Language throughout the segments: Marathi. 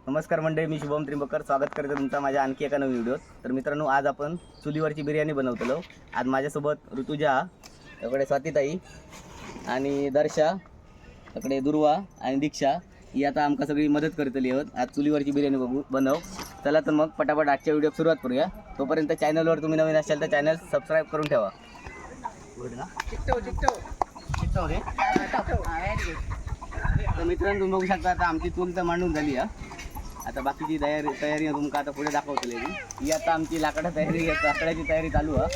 नमस्कार मंडळी, मी शुभम त्रिंबकर स्वागत करतो तुमचा माझ्या आणखी एका नवीन व्हिडिओत. तर मित्रांनो, आज आपण चुलीवरची बिर्याणी बनवतलो. आज माझ्यासोबत ऋतुजा, इकडे स्वातीताई आणि दर्शा, इकडे दुर्वा आणि दीक्षा ही आता आमका सगळी मदत करतली आहोत. आज चुलीवरची बिर्याणी बनव. चला तर मग पटापट आजच्या व्हिडिओ सुरुवात करूया. तोपर्यंत चॅनलवर तुम्ही नवीन असाल तर चॅनल सबस्क्राईब करून ठेवा. तर मित्रांनो, तुम्ही बघू शकता आता आमची चूल तर मांडून झाली आहे. आता बाकीची तयारी तुमका आता पुढे दाखवतली. ही आता आमची लाकडाची तयारी चालू आहे.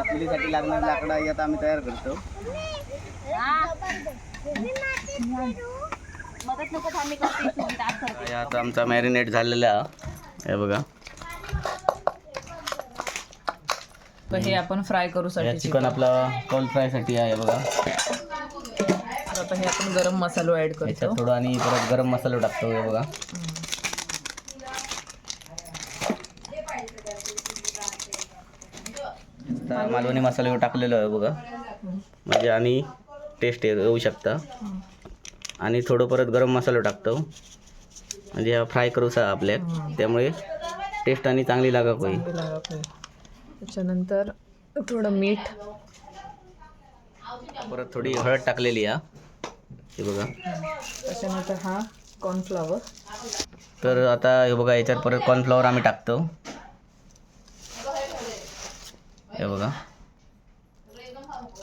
चुलीसाठी लागणारी लाकडं ही आता आम्ही तयार करतो. आता आमचा मॅरिनेट झालेला आहे बघा. हे आपण फ्राय करू साठी चिकन आपला कॉल फ्राय साठी आहे बघा. आता हे आपण गरम मसाला ऍड करतो थोडं आणि परत गरम मसाला टाकतो हे बघा. मालवणी मसाला टाकलेलो आहे बघा, म्हणजे आणि टेस्ट येऊ शकता. आणि थोडं परत गरम मसाला टाकतो, म्हणजे हा फ्राय करूचा आपल्या, त्यामुळे टेस्ट आणि चांगली लागत होईल. त्याच्यानंतर थोडं मीठ, परत थोडी हळद टाकलेली आहे हे बघा. त्याच्यानंतर हा कॉर्नफ्लॉवर. तर आता हे बघा, याच्यात परत कॉर्नफ्लॉवर आम्ही टाकतो हे बघा.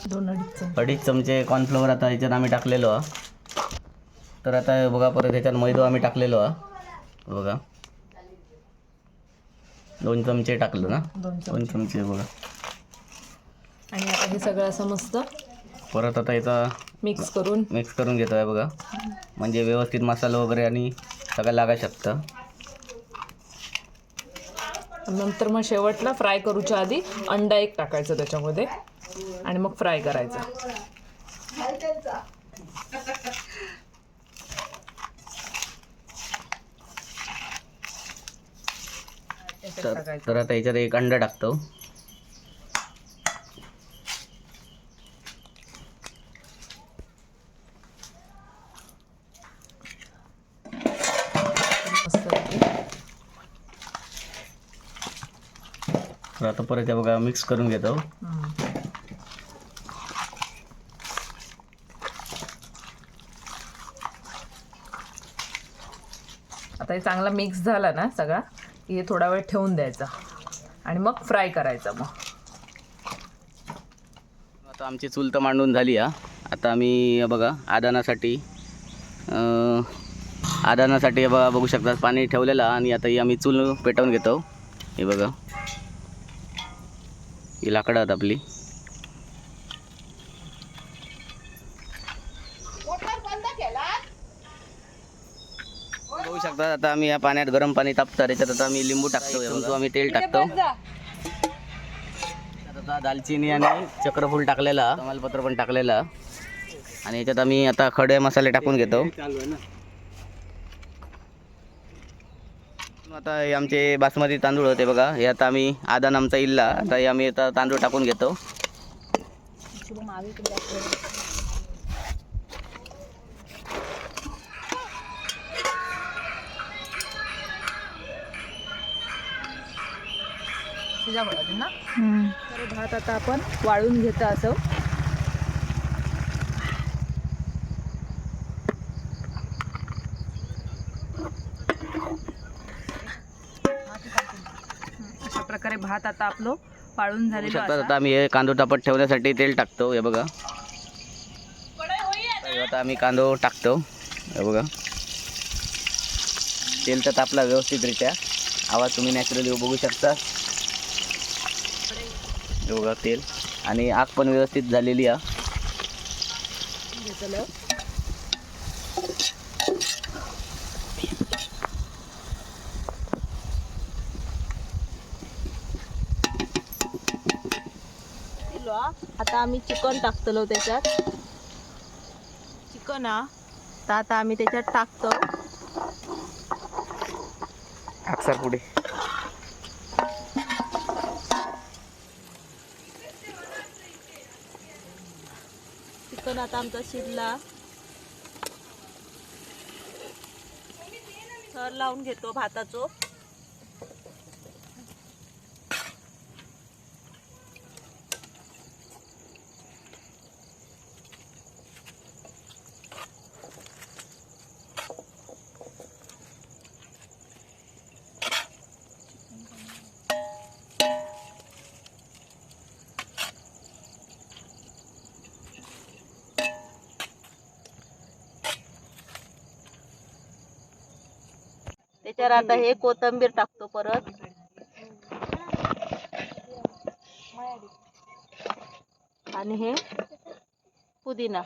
2-2.5 चमचे कॉर्नफ्लॉवर आता याच्यात आम्ही टाकलेलो आहे. तर आता हे बघा, परत ह्याच्यात मैदा आम्ही टाकलेलो आहे बघा. 2 चमचे टाकलं ना, 2 चमचे बघा. आणि आता हे सगळं असं मस्त परत आता याचा मिक्स करून घेतो आहे बघा, म्हणजे व्यवस्थित मसाला वगैरे आणि सगळं लागा शकतं. नंतर मग शेवटला फ्राय करूच्या आधी अंडा एक टाकायचं त्याच्यामध्ये आणि मग फ्राय करायचं. तर आता याच्यात एक अंडा टाकतो. तर आता परत हे बघा मिक्स करून घेतो. आता हे चांगला मिक्स झाला ना सगळा, हे थोडा वेळ ठेवून द्यायचा आणि मग फ्राय करायचा. मग आता आमची चूल तर मांडून झाली आहे. आता आम्ही बघा आदानासाठी बघा बघू शकता पाणी ठेवलेलं. आणि आता ही आम्ही चूल पेटवून घेतो हे बघा. ही लाकडं आहेत आपली. बघू शकता आता आम्ही या पाण्यात गरम पाणी तापतं, त्याच्यात आता आम्ही लिंबू टाकतो, आम्ही तेल टाकतो. आता दालचिनी आणि चक्रफूल टाकलेला, तमालपत्र पण टाकलेला. आणि याच्यात आम्ही आता खडे मसाले टाकून घेतो. आता हे आमचे बासमती तांदूळ होते बघा, हे आता आम्ही आदान आमचा इल्ला, आता हे आम्ही आता तांदूळ टाकून घेतो. तर भात आता आपण वाळून घेतो असं. अशा प्रकारे भात आता आपलं वाळून झालेलं आहे. आता आम्ही हे कांदो तापत ठेवण्यासाठी तेल टाकतो हे बघा. आता आम्ही कांदो टाकतो हे बघा. तेल तर तापला व्यवस्थितरित्या, आवाज तुम्ही नॅचरली बघू शकता हे बघा तेल. आणि आग पण व्यवस्थित झालेली आहे. आता आम्ही चिकन टाकतलो त्याच्यात. चिकन तर आता आम्ही त्याच्यात टाकतो. अक्षर पुढे चिकन आता आमचा शिजला. थर लावून घेतो भाताचो. त्याच्यावर आता हे कोथिंबीर टाकतो परत. आणि हे पुदिना.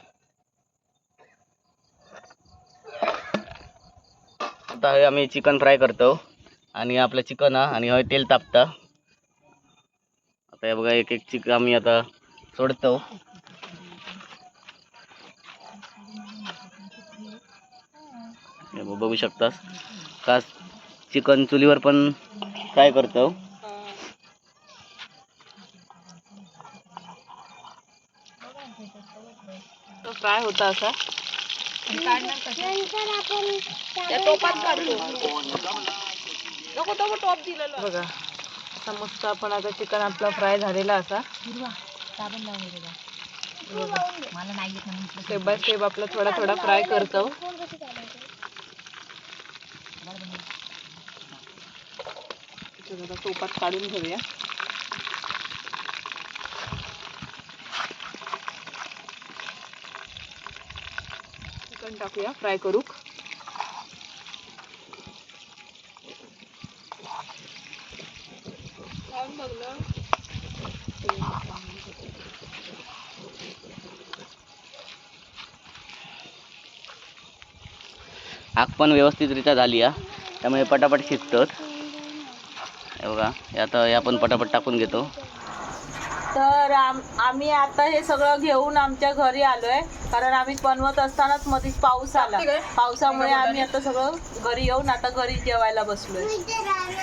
आता हे आम्ही चिकन फ्राय करतो आणि आपलं चिकन आणि हे तेल तापता. आता हे बघा एक एक चिकन आम्ही आता सोडतो. हे बघू शकता का चिकन चुलीवर पण फ्राय करतो. तो फ्राय होता असा. त्या टोपात काढतो. नको तो टॉप दिलेला बघा. असा मस्त आपण आता चिकन आपला फ्राय झालेला असा. स्टेप बाय स्टेप आपला थोडा थोडा फ्राय करतो. टोपात काढून घेऊया. चिकन टाकूया फ्राय करू. आग पण व्यवस्थितरित्या झाली आहे, त्यामुळे पटापट शिजतात. हे बघा हे आता हे आपण पटापट टाकून घेतो. तर आम्ही आता हे सगळं घेऊन आमच्या घरी आलोय, कारण आम्ही बनवत असतानाच मध्येच पाऊस आला. पावसामुळे आम्ही आता सगळं घरी येऊन आता घरी जेवायला बसलोय.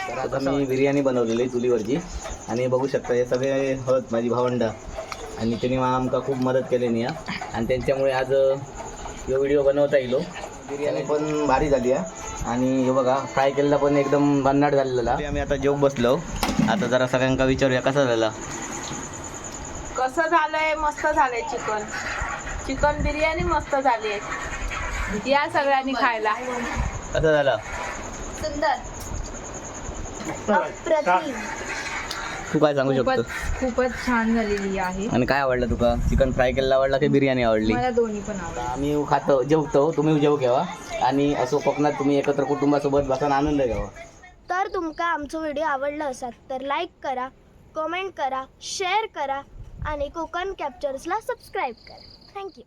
तर आता मी बिर्याणी बनवलेली आहे चुलीवरची आणि बघू शकता हे सगळे आहेत माझी भावंडं आणि त्यांनी आमका खूप मदत केली आहे आणि त्यांच्यामुळे आज हे व्हिडिओ बनवता येईल. बिर्याणी पण भारी झाली आहे आणि हे बघा फ्राय केलेला पण एकदम भन्नाट झालेला. आम्ही आता जेवू बसलो. आता जरा सगळ्यांका विचारूया कसा झाला. कसं झालंय? मस्त झालंय चिकन. चिकन बिर्याणी मस्त झाली आहे. या सगळ्यांनी खायला. कसा झाला? सुंदर. अप्रतिम. तू काय सांगू शकतो? खूपच छान झालेली आहे. आणि काय आवडलं तुका? चिकन फ्राय केलेला आवडला की बिर्याणी आवडली? मला दोन्ही पण आवडलं. आम्ही खातो जेवतो, तुम्ही जेव घ्यावा आणि असो कोकणात तुम्ही एकत्र कुटुंबासोबत बसून आनंद घ्यावा. तर तुमका आमचो व्हिडिओ आवडला असात तर लाईक करा, कमेंट करा, शेअर करा आणि कोकण कॅप्चर्सला सबस्क्राईब करा. थँक्यू.